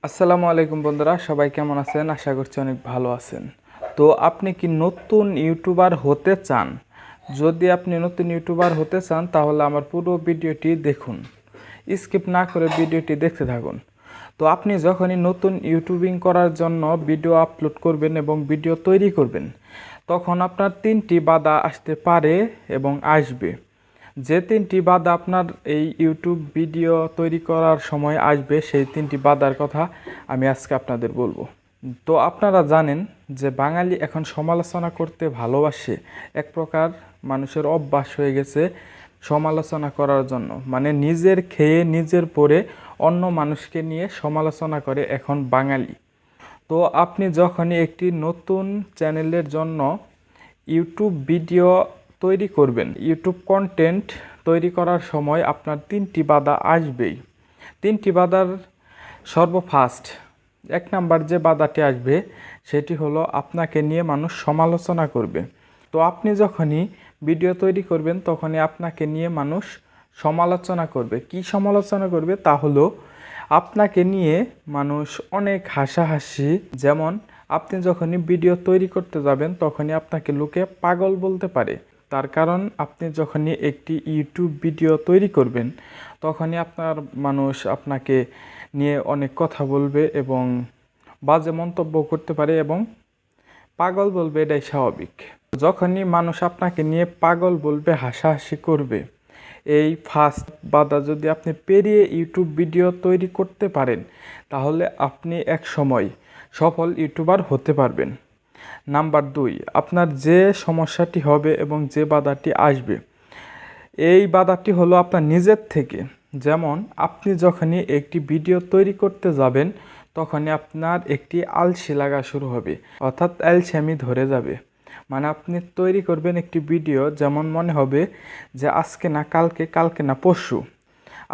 আসসালামু আলাইকুম বন্ধুরা, সবাই কেমন আছেন? আশা করছি অনেক ভালো আছেন। তো আপনি কি নতুন ইউটিউবার হতে চান? যদি আপনি নতুন ইউটিউবার হতে চান তাহলে আমার পুরো ভিডিওটি দেখুন, স্কিপ না করে ভিডিওটি দেখতে থাকুন। তো আপনি যখনই নতুন ইউটিউবিং করার জন্য ভিডিও আপলোড করবেন এবং ভিডিও তৈরি করবেন, তখন আপনার 3টি বাধা আসতে পারে এবং আসবে। যে 3টি বাধা আপনার এই ইউটিউব ভিডিও তৈরি করার সময় আসবে, সেই 3টি বাধার কথা আমি আজকে আপনাদের বলবো। তো আপনারা জানেন যে বাঙালি এখন সমালোচনা করতে ভালোবাসে। এক প্রকার মানুষের অভ্যাস হয়ে গেছে সমালোচনা করার জন্য, মানে নিজের খেয়ে নিজের পরে অন্য মানুষকে নিয়ে সমালোচনা করে এখন বাঙালি। তো আপনি যখনই একটি নতুন চ্যানেলের জন্য ইউটিউব ভিডিও তৈরি করবেন, ইউটিউব কন্টেন্ট তৈরি করার সময় আপনার 3টি বাধা আসবেই। 3টি বাধার সর্বফার্স্ট 1 নাম্বার যে বাধাটি আসবে সেটি হলো আপনাকে নিয়ে মানুষ সমালোচনা করবে। তো আপনি যখনই ভিডিও তৈরি করবেন তখনই আপনাকে নিয়ে মানুষ সমালোচনা করবে। কি সমালোচনা করবে? তা হলো আপনাকে নিয়ে মানুষ অনেক হাসাহাসি, যেমন আপনি যখনই ভিডিও তৈরি করতে যাবেন তখনই আপনাকে লোকে পাগল বলতে পারে। তার কারণ আপনি যখনই একটি ইউটিউব ভিডিও তৈরি করবেন তখনই মানুষ আপনাকে নিয়ে অনেক কথা বলবে এবং বাজে মন্তব্য করতে পারে এবং পাগল বলবে, এটাই স্বাভাবিক। যখনই মানুষ আপনাকে নিয়ে পাগল বলবে, হাসাহাসি করবে, এই ফার্স্ট বাধা যদি আপনি পেরিয়ে ইউটিউব ভিডিও তৈরি করতে পারেন তাহলে আপনি এক সময় সফল ইউটিউবার হতে পারবেন। নাম্বার 2, আপনার যে সমস্যাটি হবে এবং যে বাধাটি আসবে, এই বাধাটি হলো আপনার নিজের থেকে। যেমন আপনি যখনই একটি ভিডিও তৈরি করতে যাবেন তখনই আপনার একটি আলসি লাগা শুরু হবে, অর্থাৎ অ্যালসেমি ধরে যাবে। মানে আপনি তৈরি করবেন একটি ভিডিও, যেমন মনে হবে যে আজকে না কালকে, কালকে না পরশু।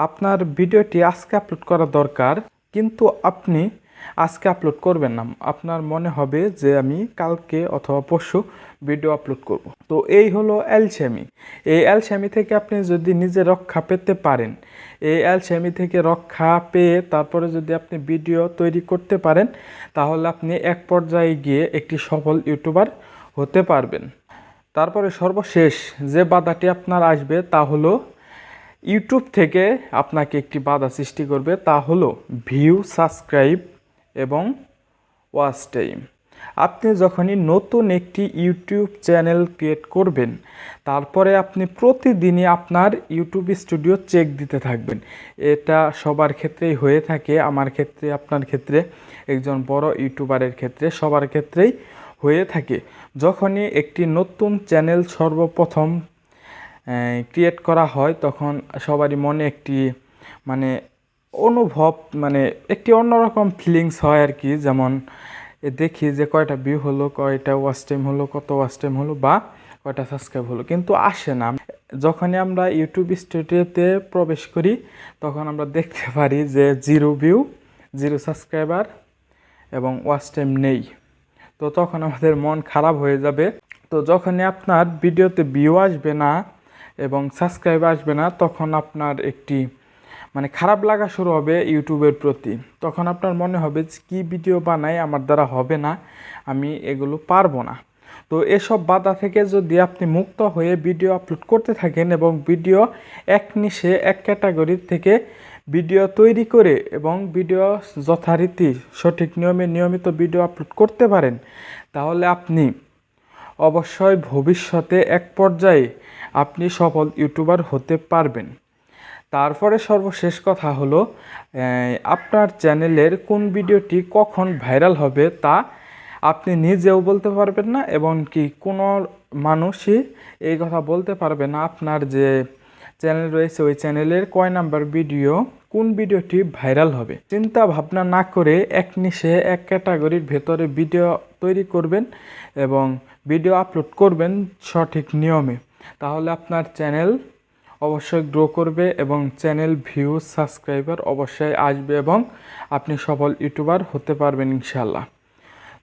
আপনার ভিডিওটি আজকে আপলোড করা দরকার, কিন্তু আপনি আজকে আপলোড করবেন না। আপনার মনে হবে যে আমি কালকে অথবা পরশু ভিডিও আপলোড করব। তো এই হলো অ্যালসেমি। এই অ্যালসেমি থেকে আপনি যদি নিজে রক্ষা পেতে পারেন, এই অ্যালসেমি থেকে রক্ষা পেয়ে তারপরে যদি আপনি ভিডিও তৈরি করতে পারেন তাহলে আপনি এক পর্যায়ে গিয়ে একটি সফল ইউটিউবার হতে পারবেন। তারপরে সর্বশেষ যে বাধাটি আপনার আসবে তা হলো ইউটিউব থেকে আপনাকে একটি বাধা সৃষ্টি করবে, তা হলো ভিউ, সাবস্ক্রাইব এবং ওয়াচ টাইম। আপনি যখনই নতুন একটি ইউটিউব চ্যানেল ক্রিয়েট করবেন তারপরে আপনি প্রতিদিনই আপনার ইউটিউব স্টুডিও চেক দিতে থাকবেন। এটা সবার ক্ষেত্রেই হয়ে থাকে, আমার ক্ষেত্রে, আপনার ক্ষেত্রে, একজন বড় ইউটিউবারের ক্ষেত্রে, সবার ক্ষেত্রেই হয়ে থাকে। যখনই একটি নতুন চ্যানেল সর্বপ্রথম ক্রিয়েট করা হয় তখন সবারই মনে একটি মানে অনুভব, মানে একটি অন্যরকম ফিলিংস হয় আর কি। যেমন দেখি যে কয়টা ভিউ হলো, কয়টা ওয়াচ টাইম হলো, কত ওয়াচ টাইম হলো বা কয়টা সাবস্ক্রাইব হলো, কিন্তু আসে না। যখনই আমরা ইউটিউব স্টুডিওতে প্রবেশ করি তখন আমরা দেখতে পারি যে 0 ভিউ, 0 সাবস্ক্রাইবার এবং ওয়াচ টাইম নেই। তো তখন আমাদের মন খারাপ হয়ে যাবে। তো যখনই আপনার ভিডিওতে ভিউ আসবে না এবং সাবস্ক্রাইব আসবে না তখন আপনার একটি খারাপ লাগা শুরু হবে ইউটিউবের প্রতি। তখন আপনার মনে হবে যে কী ভিডিও বানাই, আমার দ্বারা হবে না, আমি এগুলো পারবো না। তো এসব বাধা থেকে যদি আপনি মুক্ত হয়ে ভিডিও আপলোড করতে থাকেন এবং ভিডিও এক নিশে এক ক্যাটাগরি থেকে ভিডিও তৈরি করে এবং ভিডিও যথারীতি সঠিক নিয়মে নিয়মিত ভিডিও আপলোড করতে পারেন তাহলে আপনি অবশ্যই ভবিষ্যতে এক পর্যায়ে আপনি সফল ইউটিউবার হতে পারবেন। তারপরে সর্বশেষ কথা হলো আপনার চ্যানেলের কোন ভিডিওটি কখন ভাইরাল হবে তা আপনি নিজেও বলতে পারবেন না এবং কি কোনো মানুষই এই কথা বলতে পারবে না আপনার যে চ্যানেল রয়েছে ওই চ্যানেলের কয় নাম্বার ভিডিও, কোন ভিডিওটি ভাইরাল হবে। চিন্তা ভাবনা না করে এক নিশে এক ক্যাটাগরির ভেতরে ভিডিও তৈরি করবেন এবং ভিডিও আপলোড করবেন সঠিক নিয়মে, তাহলে আপনার চ্যানেল অবশ্যই গ্রো করবে এবং চ্যানেল ভিউ, সাবস্ক্রাইবার অবশ্যই আসবে এবং আপনি সফল ইউটিউবার হতে পারবেন ইনশাল্লাহ।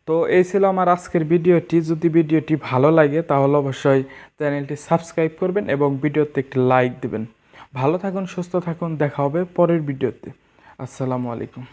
তো এই ছিল আমার আজকের ভিডিওটি। যদি ভিডিওটি ভালো লাগে তাহলে অবশ্যই চ্যানেলটি সাবস্ক্রাইব করবেন এবং ভিডিওতে একটি লাইক দেবেন। ভালো থাকুন, সুস্থ থাকুন, দেখা হবে পরের ভিডিওতে। আসসালামু আলাইকুম।